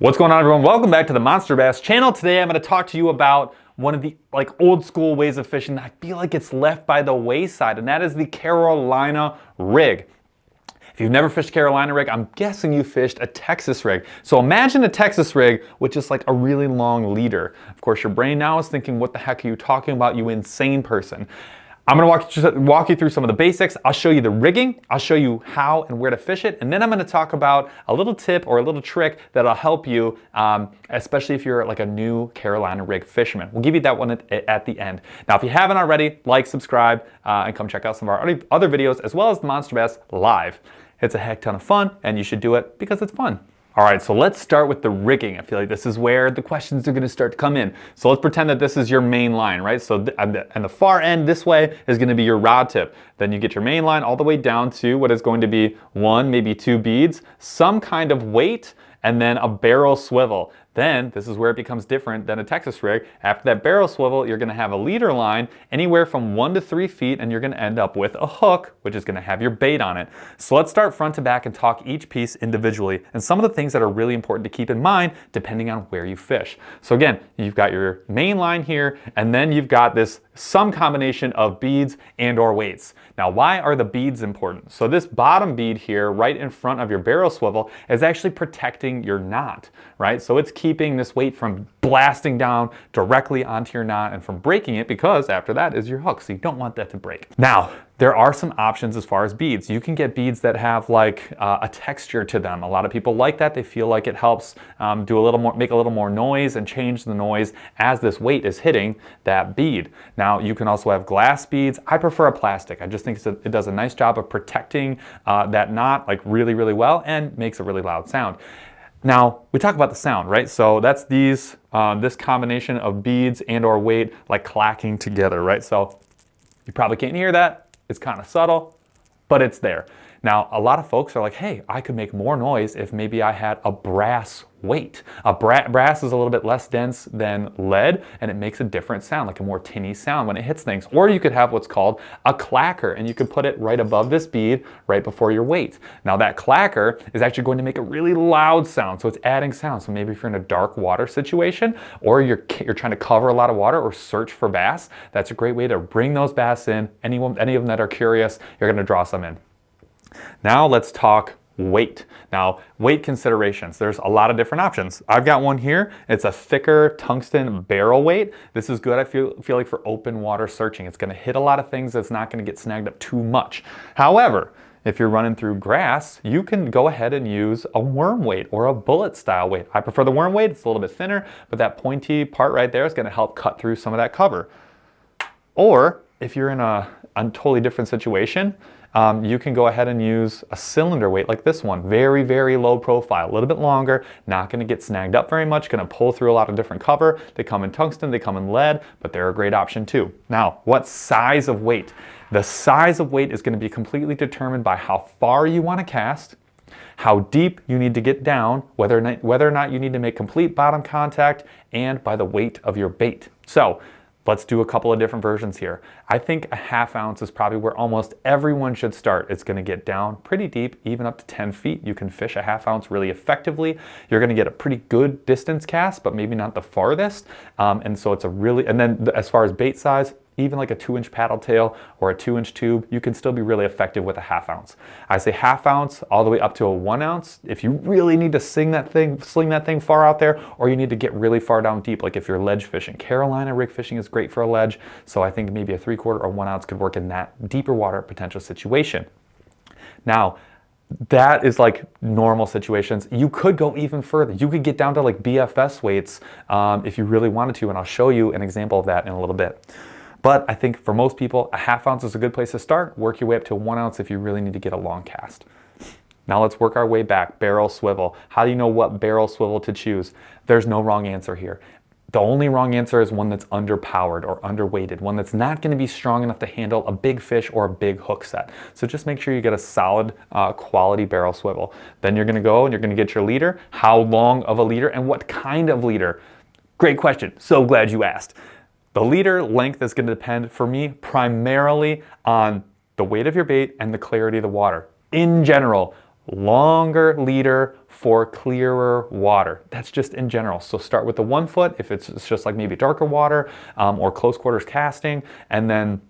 What's going on, everyone? Welcome back to the Monster Bass channel. Today I'm going to talk to you about one of the old school ways of fishing that I feel like it's left by the wayside, and that is the Carolina rig. If you've never fished Carolina rig, I'm guessing you fished a Texas rig. So imagine a Texas rig with just like a really long leader. Of course, your brain now is thinking, what the heck are you talking about, you insane person? I'm gonna walk you through some of the basics. I'll show you the rigging, I'll show you how and where to fish it, and then I'm gonna talk about a little tip or a little trick that'll help you, especially if you're like a new Carolina rig fisherman. We'll give you that one at the end. Now, if you haven't already, like, subscribe, and come check out some of our other videos, as well as the Monster Bass Live. It's a heck ton of fun, and you should do it because it's fun. All right, so let's start with the rigging. I feel like this is where the questions are gonna start to come in. So let's pretend that this is your main line, right? So and the far end this way is gonna be your rod tip. Then you get your main line all the way down to what is going to be one, maybe two beads, some kind of weight, and then a barrel swivel. Then this is where it becomes different than a Texas rig. After that barrel swivel, you're gonna have a leader line anywhere from 1 to 3 feet, and you're gonna end up with a hook, which is gonna have your bait on it. So let's start front to back and talk each piece individually, and some of the things that are really important to keep in mind depending on where you fish. So again, you've got your main line here, and then you've got some combination of beads and or weights. Now, why are the beads important? So this bottom bead here, right in front of your barrel swivel, is actually protecting your knot, right? So it's keeping this weight from blasting down directly onto your knot and from breaking it, because after that is your hook, so you don't want that to break. Now, there are some options as far as beads. You can get beads that have like a texture to them. A lot of people like that. They feel like it helps do a little more, make a little more noise and change the noise as this weight is hitting that bead. Now, you can also have glass beads. I prefer a plastic. I just think it does a nice job of protecting that knot like really, really well and makes a really loud sound. Now, we talk about the sound, right? So that's this combination of beads and or weight like clacking together, right? So you probably can't hear that. It's kind of subtle, but it's there. Now, a lot of folks are like, hey, I could make more noise if maybe I had a brass weight. Brass is a little bit less dense than lead, and it makes a different sound, like a more tinny sound when it hits things. Or you could have what's called a clacker, and you could put it right above this bead, right before your weight. Now, that clacker is actually going to make a really loud sound, so it's adding sound. So maybe if you're in a dark water situation, or you're trying to cover a lot of water or search for bass, that's a great way to bring those bass in. Any of them that are curious, you're gonna draw some in. Now let's talk weight. Now, weight considerations. There's a lot of different options. I've got one here. It's a thicker tungsten barrel weight. This is good, I feel like, for open water searching. It's gonna hit a lot of things. It's not gonna get snagged up too much. However, if you're running through grass, you can go ahead and use a worm weight or a bullet style weight. I prefer the worm weight. It's a little bit thinner, but that pointy part right there is gonna help cut through some of that cover. Or if you're in a totally different situation, you can go ahead and use a cylinder weight like this one. Very, very low profile, a little bit longer, not gonna get snagged up very much, gonna pull through a lot of different cover. They come in tungsten, they come in lead, but they're a great option too. Now, what size of weight? The size of weight is gonna be completely determined by how far you wanna cast, how deep you need to get down, whether or not you need to make complete bottom contact, and by the weight of your bait. So, let's do a couple of different versions here. I think a ½ ounce is probably where almost everyone should start. It's gonna get down pretty deep, even up to 10 feet. You can fish a ½ ounce really effectively. You're gonna get a pretty good distance cast, but maybe not the farthest. And so it's and then as far as bait size, even like a 2-inch paddle tail or a 2-inch tube, you can still be really effective with a ½ ounce. I say ½ ounce all the way up to a 1 ounce if you really need to sling that thing far out there, or you need to get really far down deep, like if you're ledge fishing. Carolina rig fishing is great for a ledge, so I think maybe a 3/4 or 1 ounce could work in that deeper water potential situation. Now, that is like normal situations. You could go even further. You could get down to like BFS weights if you really wanted to, and I'll show you an example of that in a little bit. But I think for most people, a ½ ounce is a good place to start. Work your way up to 1 ounce if you really need to get a long cast. Now let's work our way back. Barrel swivel. How do you know what barrel swivel to choose? There's no wrong answer here. The only wrong answer is one that's underpowered or underweighted, one that's not going to be strong enough to handle a big fish or a big hook set. So just make sure you get a solid quality barrel swivel. Then you're going to go and you're going to get your leader. How long of a leader and what kind of leader? Great question. So glad you asked. The leader length is going to depend, for me, primarily on the weight of your bait and the clarity of the water. In general, longer leader for clearer water. That's just in general. So start with the 1 foot if it's just like maybe darker water or close quarters casting, and then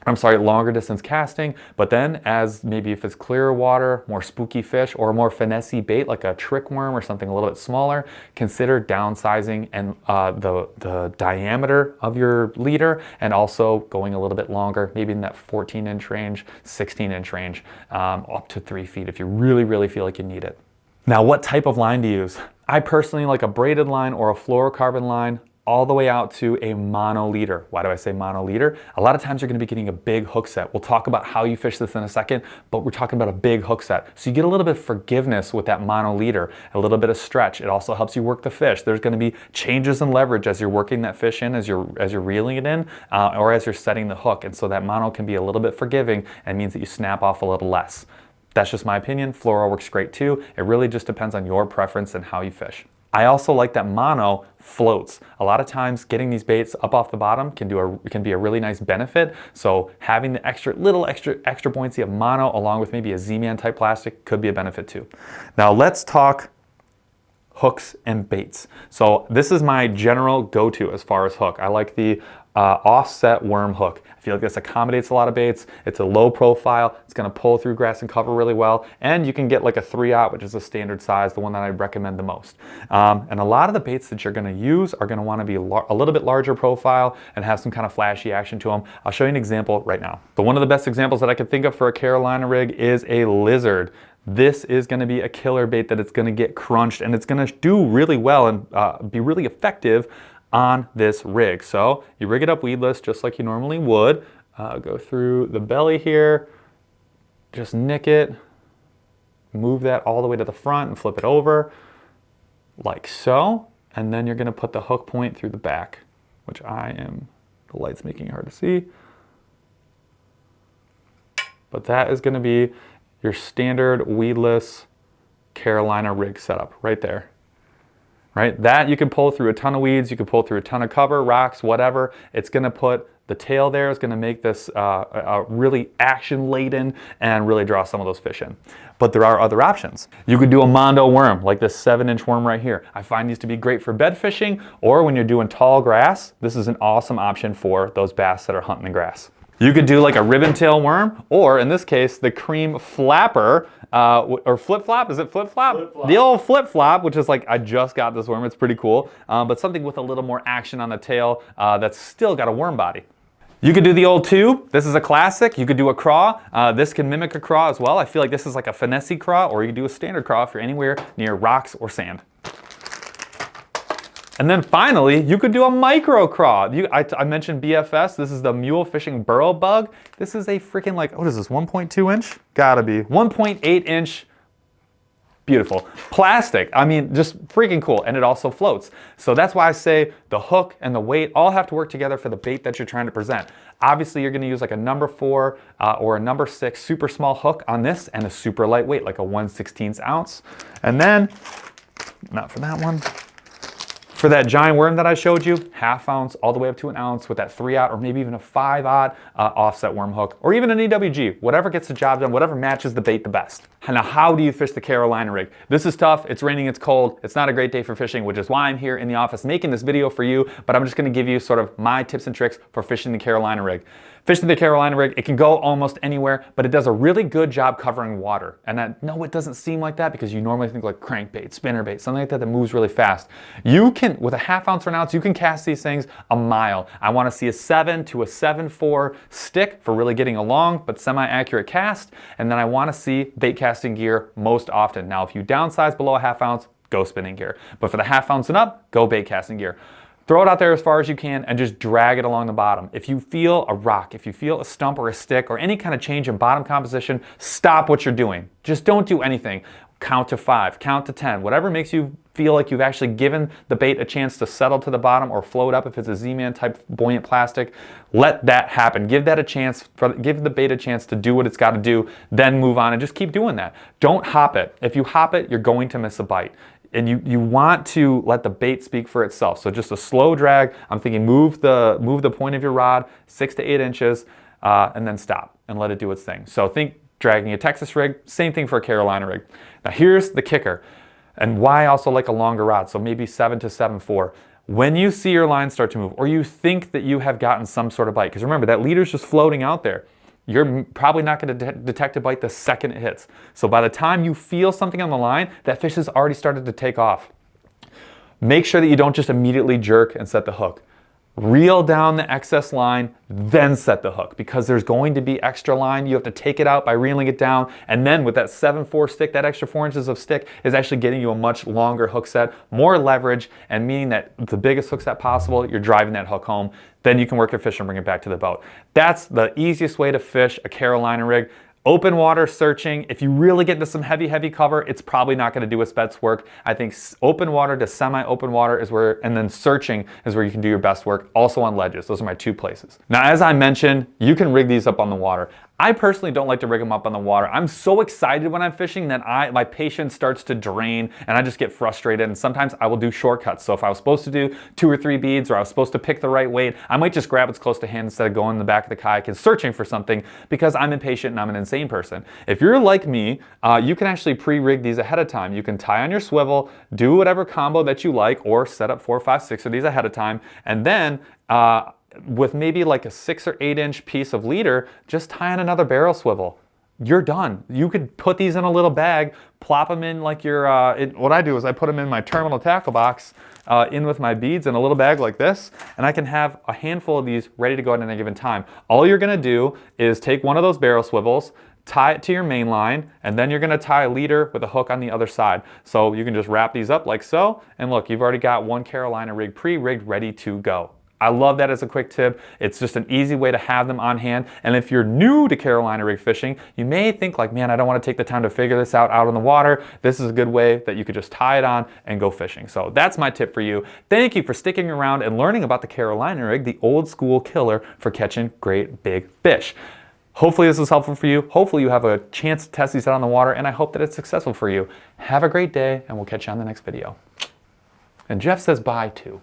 longer distance casting, but then as maybe if it's clearer water, more spooky fish, or a more finessey bait like a trick worm or something a little bit smaller, consider downsizing and the diameter of your leader, and also going a little bit longer, maybe in that 14-inch range, 16-inch range, up to 3 feet if you really feel like you need it. Now, what type of line to use? I personally like a braided line or a fluorocarbon line, all the way out to a mono leader. Why do I say mono leader? A lot of times you're gonna be getting a big hook set. We'll talk about how you fish this in a second, but we're talking about a big hook set. So you get a little bit of forgiveness with that mono leader, a little bit of stretch. It also helps you work the fish. There's gonna be changes in leverage as you're working that fish in, as you're reeling it in, or as you're setting the hook. And so that mono can be a little bit forgiving and means that you snap off a little less. That's just my opinion. Fluoro works great too. It really just depends on your preference and how you fish. I also like that mono floats. A lot of times getting these baits up off the bottom can be a really nice benefit. So having the extra buoyancy of mono along with maybe a Z-Man type plastic could be a benefit too. Now let's talk hooks and baits. So this is my general go-to as far as hook. I like the offset worm hook. I feel like this accommodates a lot of baits. It's a low profile. It's going to pull through grass and cover really well. And you can get like a 3/0, which is a standard size, the one that I recommend the most. And a lot of the baits that you're going to use are going to want to be a little bit larger profile and have some kind of flashy action to them. I'll show you an example right now. But one of the best examples that I could think of for a Carolina rig is a lizard. This is going to be a killer bait that it's going to get crunched, and it's going to do really well and be really effective on this rig. So you rig it up weedless just like you normally would. Go through the belly here, just nick it, move that all the way to the front and flip it over like so. And then you're going to put the hook point through the back, which the light's making it hard to see. But that is going to be your standard weedless Carolina rig setup right there. Right? That you can pull through a ton of weeds, you can pull through a ton of cover, rocks, whatever. It's going to put the tail there, is going to make this really action-laden and really draw some of those fish in. But there are other options. You could do a Mondo worm, like this 7-inch worm right here. I find these to be great for bed fishing, or when you're doing tall grass, this is an awesome option for those bass that are hunting the grass. You could do like a ribbon tail worm, or in this case, the cream flapper, or flip flop. Is it flip flop? Flip flop. The old flip flop, which is like, I just got this worm. It's pretty cool, but something with a little more action on the tail that's still got a worm body. You could do the old tube. This is a classic. You could do a craw. This can mimic a craw as well. I feel like this is like a finessey craw, or you could do a standard craw if you're anywhere near rocks or sand. And then finally, you could do a micro craw. I mentioned BFS. This is the mule fishing burrow bug. This is a freaking like, what is this, 1.2 inch? Gotta be. 1.8 inch, beautiful. Plastic, I mean, just freaking cool. And it also floats. So that's why I say the hook and the weight all have to work together for the bait that you're trying to present. Obviously, you're gonna use like a number 4 or a number 6 super small hook on this, and a super lightweight, like a 1/16 ounce. And then, not for that one, for that giant worm that I showed you, 1/2 ounce all the way up to 1 ounce with that 3/0 or maybe even a 5/0 offset worm hook, or even an EWG, whatever gets the job done, whatever matches the bait the best. Now, how do you fish the Carolina rig? This is tough, it's raining, it's cold, it's not a great day for fishing, which is why I'm here in the office making this video for you, but I'm just gonna give you sort of my tips and tricks for fishing the Carolina rig. Fishing the Carolina rig, it can go almost anywhere, but it does a really good job covering water. And I know it doesn't seem like that because you normally think like crankbait, spinnerbait, something like that that moves really fast. You can, with a 1/2 ounce or 1 ounce, you can cast these things a mile. I wanna see a 7 to a 7.4 stick for really getting a long but semi-accurate cast. And then I wanna see bait casting gear most often. Now, if you downsize below a 1/2 ounce, go spinning gear. But for the 1/2 ounce and up, go bait casting gear. Throw it out there as far as you can and just drag it along the bottom. If you feel a rock, if you feel a stump or a stick or any kind of change in bottom composition, stop what you're doing. Just don't do anything. Count to 5, count to 10, whatever makes you feel like you've actually given the bait a chance to settle to the bottom or float up if it's a Z-Man type buoyant plastic. Let that happen. Give that a chance, give the bait a chance to do what it's got to do, then move on and just keep doing that. Don't hop it. If you hop it, you're going to miss a bite. And you want to let the bait speak for itself. So just a slow drag. I'm thinking move the point of your rod 6 to 8 inches and then stop and let it do its thing. So think dragging a Texas rig, same thing for a Carolina rig. Now here's the kicker, and why I also like a longer rod, so maybe 7 to 7.4. When you see your line start to move, or you think that you have gotten some sort of bite, because remember, that leader's just floating out there, you're probably not going to detect a bite the second it hits. So by the time you feel something on the line, that fish has already started to take off. Make sure that you don't just immediately jerk and set the hook. Reel down the excess line, then set the hook, because there's going to be extra line. You have to take it out by reeling it down, and then with that 7.4 stick, that extra 4 inches of stick is actually getting you a much longer hook set, more leverage, and meaning that the biggest hook set possible, you're driving that hook home. Then you can work your fish and bring it back to the boat. That's the easiest way to fish a Carolina rig. Open water searching, if you really get into some heavy cover, it's probably not going to do its best work. I think open water to semi-open water is where, and then searching is where you can do your best work. Also on ledges, those are my 2 places. Now, as I mentioned, you can rig these up on the water. I personally don't like to rig them up on the water. I'm so excited when I'm fishing that my patience starts to drain and I just get frustrated, and sometimes I will do shortcuts. So if I was supposed to do 2 or 3 beads, or I was supposed to pick the right weight, I might just grab what's close to hand instead of going in the back of the kayak and searching for something, because I'm impatient and I'm an insane person. If you're like me, you can actually pre-rig these ahead of time. You can tie on your swivel, do whatever combo that you like, or set up 4, 5, 6 of these ahead of time, and then with maybe like a 6 or 8 inch piece of leader, just tie on another barrel swivel. You're done. You could put these in a little bag, plop them in like your, what I do is I put them in my terminal tackle box, in with my beads in a little bag like this, and I can have a handful of these ready to go at any given time. All you're gonna do is take one of those barrel swivels, tie it to your main line, and then you're gonna tie a leader with a hook on the other side. So you can just wrap these up like so, and look, you've already got one Carolina rig pre-rigged, ready to go. I love that as a quick tip. It's just an easy way to have them on hand. And if you're new to Carolina rig fishing, you may think like, man, I don't want to take the time to figure this out on the water. This is a good way that you could just tie it on and go fishing. So that's my tip for you. Thank you for sticking around and learning about the Carolina rig, the old school killer for catching great big fish. Hopefully this was helpful for you. Hopefully you have a chance to test these out on the water, and I hope that it's successful for you. Have a great day, and we'll catch you on the next video. And Jeff says bye too.